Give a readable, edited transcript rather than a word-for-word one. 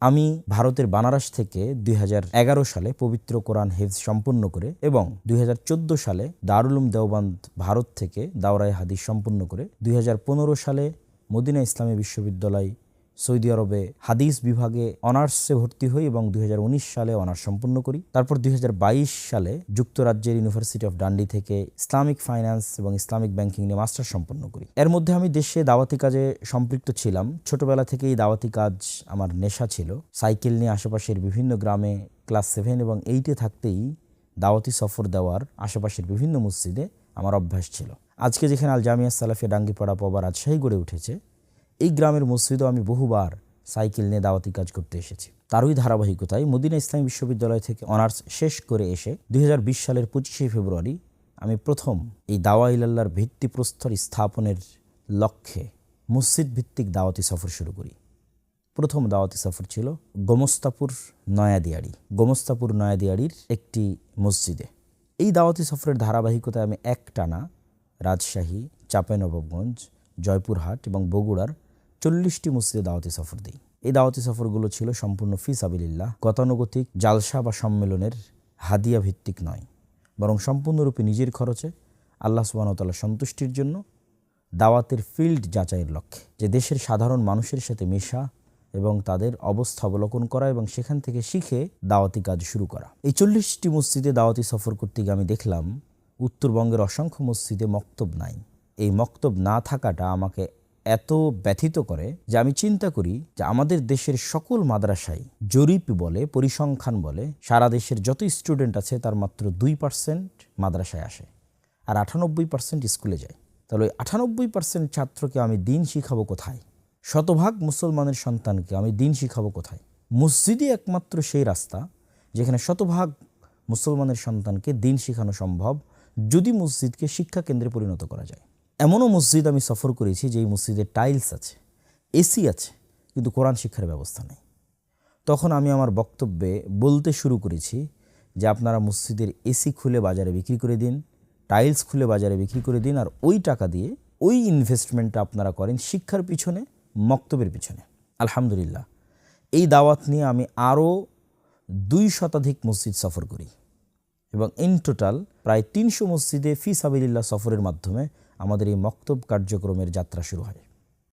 আমি ভারতের বানারস থেকে 2011 সালে পবিত্র কোরআন হেফজ সম্পূর্ণ করে এবং 2014 সালে দারুল উলুম দেওবন্দ ভারত থেকে দাওরায়ে হাদিস সম্পূর্ণ করে 2015 সালে মদিনা ইসলামী বিশ্ববিদ্যালয় সৌদি আরবে হাদিস বিভাগে অনার্সে ভর্তি হই এবং 2019 সালে অনার্স সম্পূর্ণ করি। তারপর 2022 সালে যুক্তরাজ্যের ইউনিভার্সিটি অফ ডান্ডি থেকে ইসলামিক ফাইন্যান্স এবং ইসলামিক ব্যাংকিং নিয়ে মাস্টার্স সম্পন্ন করি। এর মধ্যে আমি দেশে দাওয়াতি কাজে সম্পৃক্ত ছিলাম। ছোটবেলা থেকেই দাওয়াতি কাজ আমার নেশা ছিল। সাইকেল নিয়ে আশেপাশের বিভিন্ন গ্রামে ক্লাস 7 এবং 8-এ থাকতেই দাওয়াতি সফর দেওয়ার আশেপাশের বিভিন্ন মসজিদে আমার অভ্যাস ছিল। আজকে যেখানে আল জামিয়া সালাফিয়া ডাঙ্গিপাড়া পবা রাজশাহী গড়ে উঠেছে, এই গ্রামের মসজিদও আমি বহুবার সাইকেল নিয়ে দাওয়াতি কাজ করতে এসেছি। তারই ধারাবাহিকতায় মদিনা ইসলামী বিশ্ববিদ্যালয় থেকে অনার্স শেষ করে এসে 2020 সালের 25শে ফেব্রুয়ারি আমি প্রথম এই দাওয়া ইলাল্লাহর ভিত্তিপ্রস্তর স্থাপনের লক্ষ্যে মসজিদ ভিত্তিক দাওয়াতি সফর শুরু করি। প্রথম দাওয়াতি সফর ছিল গোমস্তাপুর নয়াদিয়াড়ির একটি মসজিদে। এই দাওয়াতি সফরের ধারাবাহিকতায় আমি একটানা রাজশাহী, চাঁপাইনবাবগঞ্জ, জয়পুরহাট এবং বগুড়ার 40টি মসজিদে দাওয়াতি সফর দিই। এই দাওয়াতি সফরগুলো ছিল সম্পূর্ণ ফি সাবিলিল্লাহ, গতানুগতিক জালসা বা সম্মেলনের হাদিয়া ভিত্তিক নয়, বরং সম্পূর্ণরূপে নিজের খরচে আল্লাহ সুবহানাহু ওয়া তাআলার সন্তুষ্টির জন্য দাওয়াতের ফিল্ড যাচাইয়ের লক্ষ্যে, যে দেশের সাধারণ মানুষের সাথে মেশা এবং তাদের অবস্থা অবলোকন করা এবং সেখান থেকে শিখে দাওয়াতি কাজ শুরু করা। এই 40টি মসজিদে দাওয়াতি সফর করতে গিয়ে আমি দেখলাম উত্তরবঙ্গের অসংখ্য মসজিদে মক্তব নাই। এই মক্তব না থাকাটা আমাকে এত ব্যথিত করে যে আমি চিন্তা করি যে আমাদের দেশের সকল মাদ্রাসায় জরিপ বলে, পরিসংখ্যান বলে, সারা দেশের যত স্টুডেন্ট আছে তার মাত্র 2% মাদ্রাসায় আসে আর 98% স্কুলে যায়। তাহলে ওই 98% ছাত্রকে আমি দিন শিখাবো কোথায়? শতভাগ মুসলমানের সন্তানকে আমি দিন শিখাবো কোথায়? মসজিদই একমাত্র সেই রাস্তা যেখানে শতভাগ মুসলমানের সন্তানকে দিন শেখানো সম্ভব, যদি মসজিদকে শিক্ষা কেন্দ্রে পরিণত করা যায়। এমনও মসজিদ আমি সফর করেছি যেই মসজিদে টাইলস আছে, এসি আছে, কিন্তু কোরআন শিক্ষার ব্যবস্থা নেই। তখন আমি আমার বক্তব্যে বলতে শুরু করেছি যে আপনারা মসজিদের এসি খুলে বাজারে বিক্রি করে দিন, টাইলস খুলে বাজারে বিক্রি করে দিন, আর ওই টাকা দিয়ে ওই ইনভেস্টমেন্টটা আপনারা করেন শিক্ষার পিছনে, মক্তবের পিছনে। আলহামদুলিল্লাহ, এই দাওয়াত নিয়ে আমি আরও 2 শতাধিক মসজিদ সফর করি এবং ইন টোটাল প্রায় 300 মসজিদে ফি সাবিলিল্লাহ সফরের মাধ্যমে আমাদের এই মক্তব কার্যক্রমের যাত্রা শুরু হয়।